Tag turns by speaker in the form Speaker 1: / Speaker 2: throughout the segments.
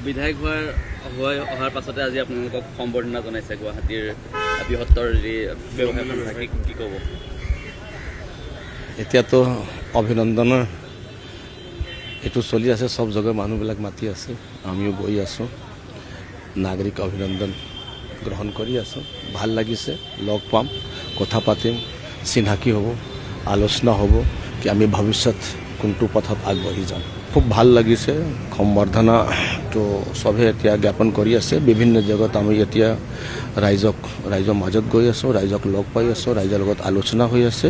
Speaker 1: বিধায়ক হোৱাৰ পাছতে আজি আপোনালোকক সম্বৰ্ধনা জনাইছে গুৱাহাটীৰ বৃহত্তৰ যি ব্যৱসায় সন্থা, কি ক'ব?
Speaker 2: এতিয়াতো অভিনন্দনৰ এইটো চলি আছে, সব জগাৰ মানুহবিলাক মাতি আছে, আমিও গৈ আছোঁ, নাগৰিক অভিনন্দন গ্ৰহণ কৰি আছোঁ। ভাল লাগিছে, লগ পাম, কথা পাতিম, চিনাকি হ'ব, আলোচনা হ'ব কি আমি ভৱিষ্যত কোনটো পথত আগবাঢ়ি যাম। খুব ভাল লাগিছে, সম্বৰ্ধনাটো চবে এতিয়া জ্ঞাপন কৰি আছে। বিভিন্ন জেগাত আমি এতিয়া ৰাইজৰ মাজত গৈ আছোঁ, ৰাইজক লগ পাই আছোঁ, ৰাইজৰ লগত আলোচনা হৈ আছে।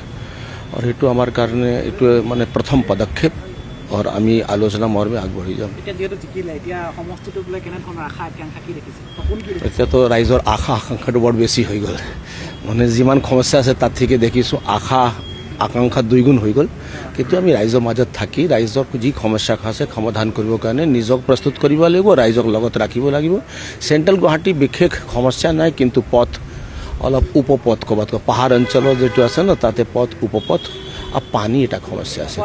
Speaker 2: আৰু সেইটো আমাৰ কাৰণে এইটোৱে মানে প্ৰথম পদক্ষেপ, আৰু আমি আলোচনা মৰ্মে আগবাঢ়ি যাম। এতিয়াতো ৰাইজৰ আশা আকাংক্ষাটো বৰ বেছি হৈ গ'ল, মানে যিমান সমস্যা আছে তাত থেকে দেখিছোঁ আশা আকাংক্ষা দুইগুণ হৈ গ'ল। কিন্তু আমি ৰাইজৰ মাজত থাকি ৰাইজৰ যি সমস্যা আছে সমাধান কৰিবৰ কাৰণে নিজক প্ৰস্তুত কৰিব লাগিব, ৰাইজক লগত ৰাখিব লাগিব। চেণ্ট্ৰেল গুৱাহাটী বিশেষ সমস্যা নাই, কিন্তু পথ অলপ উপপথ ক'ৰবাত পাহাৰ অঞ্চলৰ যিটো আছে ন, তাতে পথ উপপথ আৰু পানী এটা সমস্যা আছে।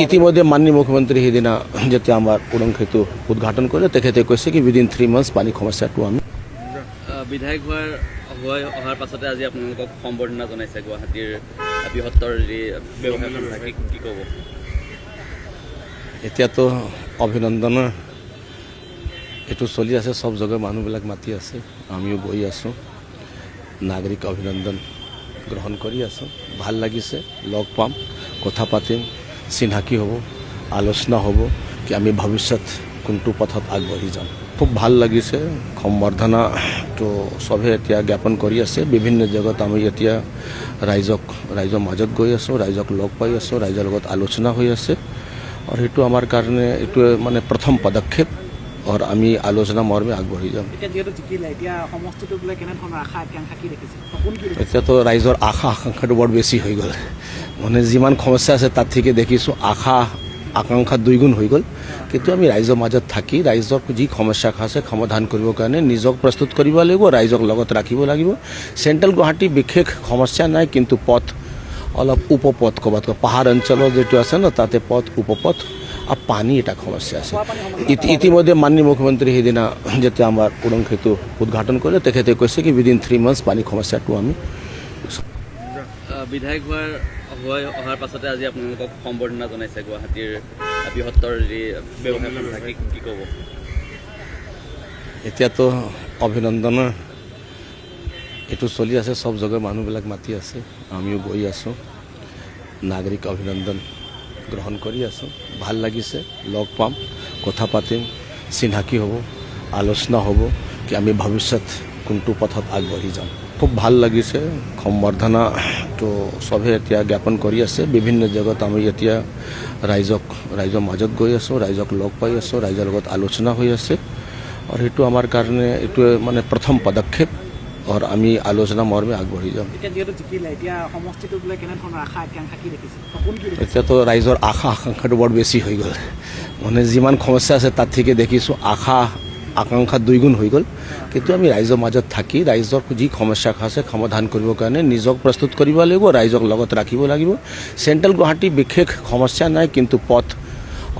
Speaker 2: ইতিমধ্যে মাননীয় মুখ্যমন্ত্ৰী সেইদিনা যেতিয়া আমাৰ উড়ং সেতু উদ্ঘাটন কৰিলে, তেখেতে কৈছে কি উইদিন 3 months পানী সমস্যাটো আমি
Speaker 1: বিধায়ক হোৱাৰ পাছতে আজি আপোনালোকক সম্বৰ্ধনা জনাইছে গুৱাহাটীৰ বৃহত্তৰ যি ব্যৱসায় সন্থা, কি ক'ব?
Speaker 2: এতিয়াতো অভিনন্দনৰ এইটো চলি আছে, সব জগাৰ মানুহবিলাক মাতি আছে, আমিও গৈ আছোঁ, নাগৰিক অভিনন্দন গ্ৰহণ কৰি আছোঁ। ভাল লাগিছে, লগ পাম, কথা পাতিম, চিনাকি হ'ব, আলোচনা হ'ব কি আমি ভৱিষ্যত কোনটো পথত আগবাঢ়ি যাম। খুব ভাল লাগিছে, সম্বৰ্ধনাটো চবে এতিয়া জ্ঞাপন কৰি আছে। বিভিন্ন জেগাত আমি এতিয়া ৰাইজৰ মাজত গৈ আছোঁ, ৰাইজক লগ পাই আছোঁ, ৰাইজৰ লগত আলোচনা হৈ আছে। আৰু সেইটো আমাৰ কাৰণে এইটোৱে মানে প্ৰথম পদক্ষেপ, আৰু আমি আলোচনা মৰ্মে আগবাঢ়ি যাম। এতিয়াতো ৰাইজৰ আশা আকাংক্ষাটো বৰ বেছি হৈ গ'ল, মানে যিমান সমস্যা আছে তাত থেকে দেখিছোঁ আশা আকাংক্ষা দুইগুণ হৈ গ'ল। কিন্তু আমি ৰাইজৰ মাজত থাকি ৰাইজৰ যি সমস্যা আছে সমাধান কৰিবৰ কাৰণে নিজক প্ৰস্তুত কৰিব লাগিব, ৰাইজক লগত ৰাখিব লাগিব। চেণ্ট্ৰেল গুৱাহাটী বিশেষ সমস্যা নাই, কিন্তু পথ অলপ উপপথ ক'ৰবাত পাহাৰ অঞ্চলৰ যিটো আছে ন, তাতে পথ উপপথ আৰু পানী এটা সমস্যা আছে। ইতিমধ্যে মাননীয় মুখ্যমন্ত্ৰী সেইদিনা যেতিয়া আমাৰ উড়ং সেতু উদ্ঘাটন কৰিলে, তেখেতে কৈছে কি উইদিন 3 months পানী সমস্যাটো আমি
Speaker 1: বিধায়ক হোৱাৰ পাছতে আজি আপোনালোকক সম্বৰ্ধনা জনাইছে গুৱাহাটীৰ বৃহত্তৰ যি ব্যৱসায় সন্থা, কি ক'ব?
Speaker 2: এতিয়াতো অভিনন্দনৰ এইটো চলি আছে, সব জগাৰ মানুহবিলাক মাতি আছে, আমিও গৈ আছোঁ, নাগৰিক অভিনন্দন গ্ৰহণ কৰি আছোঁ। ভাল লাগিছে, লগ পাম, কথা পাতিম, চিনাকি হ'ব, আলোচনা হ'ব কি আমি ভৱিষ্যত কোনটো পথত আগবাঢ়ি যাম। খুব ভাল লাগিছে, সম্বৰ্ধনাটো চবে এতিয়া জ্ঞাপন কৰি আছে। বিভিন্ন জেগাত আমি এতিয়া ৰাইজৰ মাজত গৈ আছোঁ, ৰাইজক লগ পাই আছোঁ, ৰাইজৰ লগত আলোচনা হৈ আছে। আৰু সেইটো আমাৰ কাৰণে এইটোৱে মানে প্ৰথম পদক্ষেপ, আৰু আমি আলোচনা মৰ্মে আগবাঢ়ি যাম। এতিয়াতো ৰাইজৰ আশা আকাংক্ষাটো বৰ বেছি হৈ গ'ল, মানে যিমান সমস্যা আছে তাত থেকে দেখিছোঁ আশা আকাংক্ষা দুইগুণ হৈ গ'ল। কিন্তু আমি ৰাইজৰ মাজত থাকি ৰাইজৰ যি সমস্যা আছে সমাধান কৰিবৰ কাৰণে নিজক প্ৰস্তুত কৰিব লাগিব, ৰাইজক লগত ৰাখিব লাগিব। চেণ্ট্ৰেল গুৱাহাটী বিশেষ সমস্যা নাই, কিন্তু পথ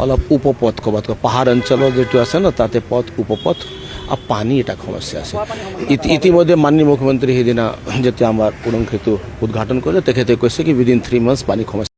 Speaker 2: অলপ উপপথ ক'ৰবাত পাহাৰ অঞ্চলৰ যিটো আছে ন, তাতে পথ উপপথ আৰু পানী এটা সমস্যা আছে। ইতিমধ্যে মাননীয় মুখ্যমন্ত্ৰী সেইদিনা যেতিয়া আমাৰ উড়ং সেতু উদ্ঘাটন কৰিলে, তেখেতে কৈছে কি উইদিন 3 months পানী সমস্যা